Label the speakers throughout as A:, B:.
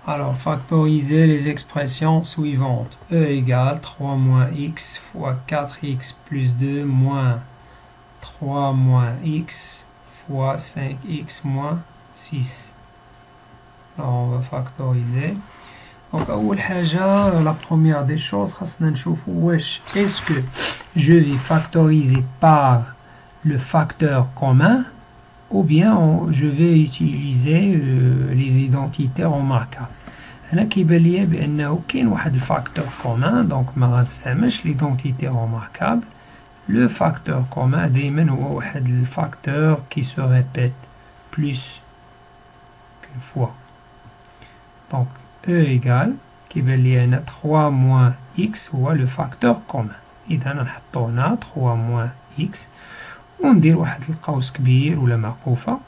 A: Alors, factoriser les expressions suivantes. E égale 3 moins x fois 4x plus 2 moins 3 moins x fois 5x moins 6. Alors, on va factoriser. Donc, la première des choses, est-ce que je vais factoriser par le facteur commun ou bien je vais utiliser les identités remarquables. هنا كيبان ليا بأنه كاين واحد الفاكتور كومان دونك ما غنستعملش ليدونتيتي روماركابل. لو فاكتور كومان دايما هو واحد الفاكتور كي سو ريبيت بلوس كون فوا. دونك E égale كيبان ليا هنا 3 موان x هو لو فاكتور كومان. إذا نحطو هنا 3 موان x وندير واحد القوس كبير ولا معقوفة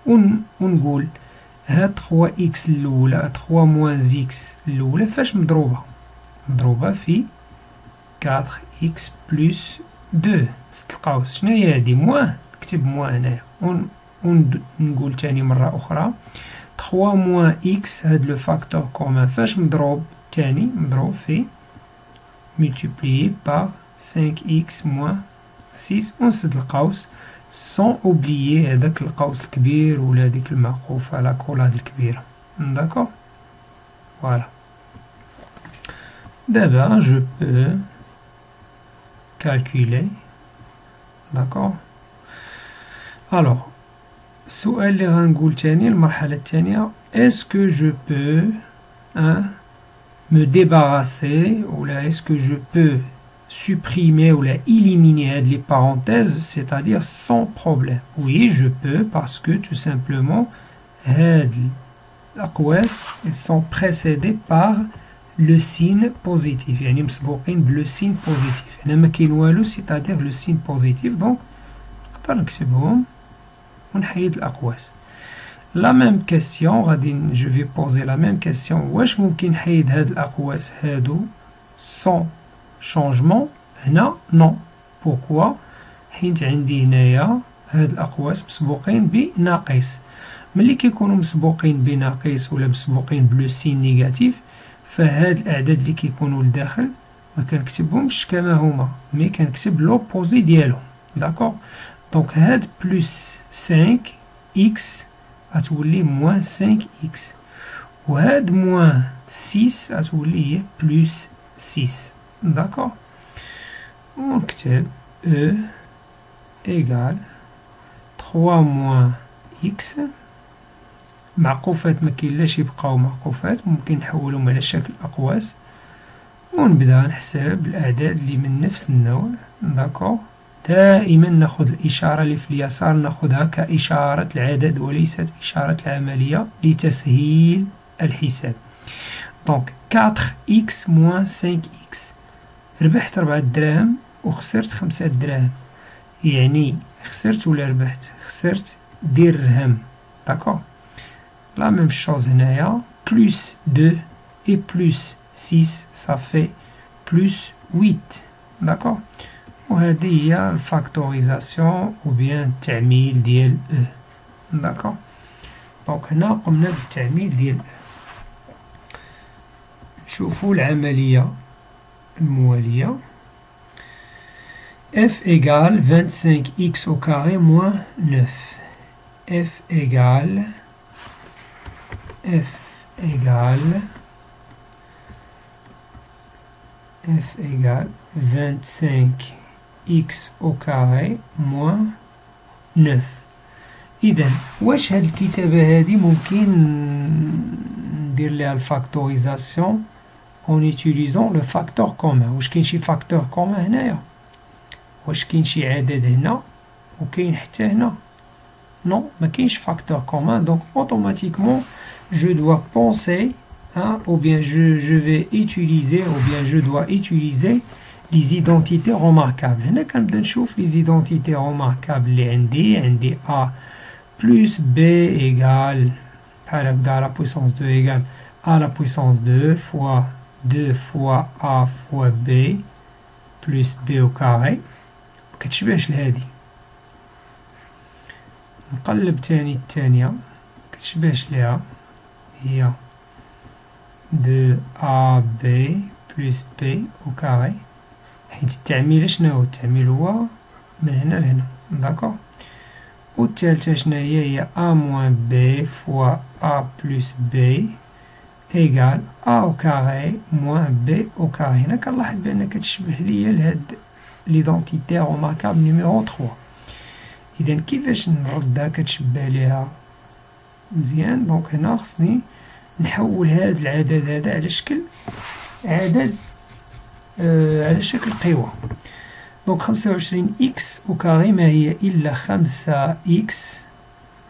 A: ونقول هاد 3 اكس الاولى 3 موان اكس الاولى فاش مضروبة في 4 اكس بلس 2 ست القوس. شناهي هادي موان؟ نكتب موان هنايا ونقول تاني مرة أخرى 3 موان اكس هاد لو فاكتور كومان فاش مضروب تاني مضروب في multiplié par 5x moins 6 ونسد القوس sans oublier هذاك القوس الكبير ولا هذيك المعقوفة لا كولاد الكبيرة. D'accord. Voilà. D'abord, je peux calculer. D'accord. Alors, السؤال اللي غنقول تاني المرحلة الثانية est-ce que je peux me débarrasser ou là est-ce que je peux supprimer ou la éliminer les parenthèses, c'est-à-dire sans problème. Oui, je peux parce que tout simplement les أقواس ils sont précédés par le signe positif. يعني مسبوقين بلو signe positif. هنا ما كاين والو c'est-à-dire le signe positif donc نقدر نكتبهم ونحيد الأقواس. La même question غادي je vais poser la même question واش ممكن نحيد هاد الأقواس هادو sans changement هنا non. pourquoi حيت عندي هنايا هاد الأقواس مسبوقين بناقص. ملي كيكونوا مسبوقين بناقص ولا مسبوقين بلو سين نيجاتيف فهاد الأعداد اللي كيكونوا لداخل ما كنكتبهمش كما هما مي كنكتب لوبوزي ديالهم. داكوغ. دونك هاد بلس 5 اكس غتولي موان 5 اكس وهاد موان 6 غتولي هي بلس 6. D'accord. On كتب E égale 3 moins x. معقوفات ما كاينلاش يبقاو معقوفات ممكن نحولهم على شكل أقواس ونبدا نحسب الأعداد اللي من نفس النوع. داكوغ. دائما ناخذ الإشارة اللي في اليسار ناخذها كإشارة العدد وليست إشارة العملية لتسهيل الحساب. دونك 4x moins 5x ربحت 4 دراهم وخسرت 5 دراهم. يعني خسرت ولا ربحت؟ خسرت درهم. داكوغ. لا ميم شوز هنايا بلس 2 et plus 6 ça fait plus 8. داكوغ. وهذه هي الفاكتوريزاسيون ou bien التعميل ديال E. داكوغ. دونك هنا قمنا بالتعميل ديال E. شوفوا العملية الموالية. f égale 25x au carré moins 9. f égale 25x au carré moins 9. إذا واش هاد الكتابة هادي ممكن ندير ليها الفاكتوريزاسيون en utilisant le facteur commun. واش كاين شي فاكتور كومان هنايا؟ واش كاين شي عدد هنا وكاين حتى هنا؟ non ما كاينش فاكتور كومان donc automatiquement je dois penser ou bien je vais utiliser ou bien je dois utiliser les identités remarquables. هنا كنبدا نشوف les identités remarquables اللي عندي a plus b égale بحال هكذا la puissance 2 égale a la puissance 2 fois 2 fois a fois b plus b au carré. مكتشبهش لهادي. نقلب تاني الثانية مكتشبهش ليها هي de AB plus B au carré. حيت التعميل شنو هو؟ التعميل هو من هنا لهنا. داكوغ. والثالثة شنو هي A moins B fois A plus B égal A au carré moins B au carré. هنا كنلاحظ بأن كتشبه ليا لهاد ليدونتيتي روماركابل نيميرو 3. إذا كيفاش نردها كتشبه ليها مزيان؟ دونك هنا خصني نحول هاد العدد هذا على شكل عدد على شكل قوة. دونك 25 إكس أو كاري ما هي إلا 5 إكس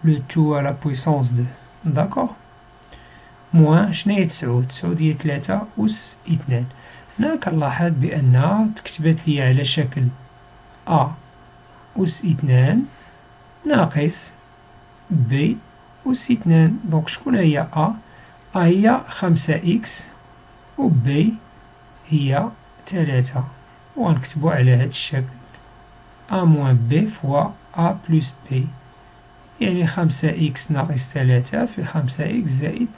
A: لو تو على بويسونس 2. داكوغ. موان شناهي 9 هي 3 أس 2. هنا كنلاحظ بأنها تكتبات لي على شكل أ أس 2 ناقص بي أس 2. دونك شكون هي أ؟ أ هي 5 إكس و بي هي 3 وغنكتبو على هاد الشكل أ موان بي فوا أ بلس بي، يعني 5 إكس ناقص 3 في 5 إكس زائد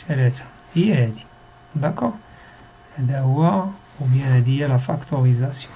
A: 3 هي هادي. داكوغ. هذا هو، أو بيان هادي هي لا فاكتوريزاسيون.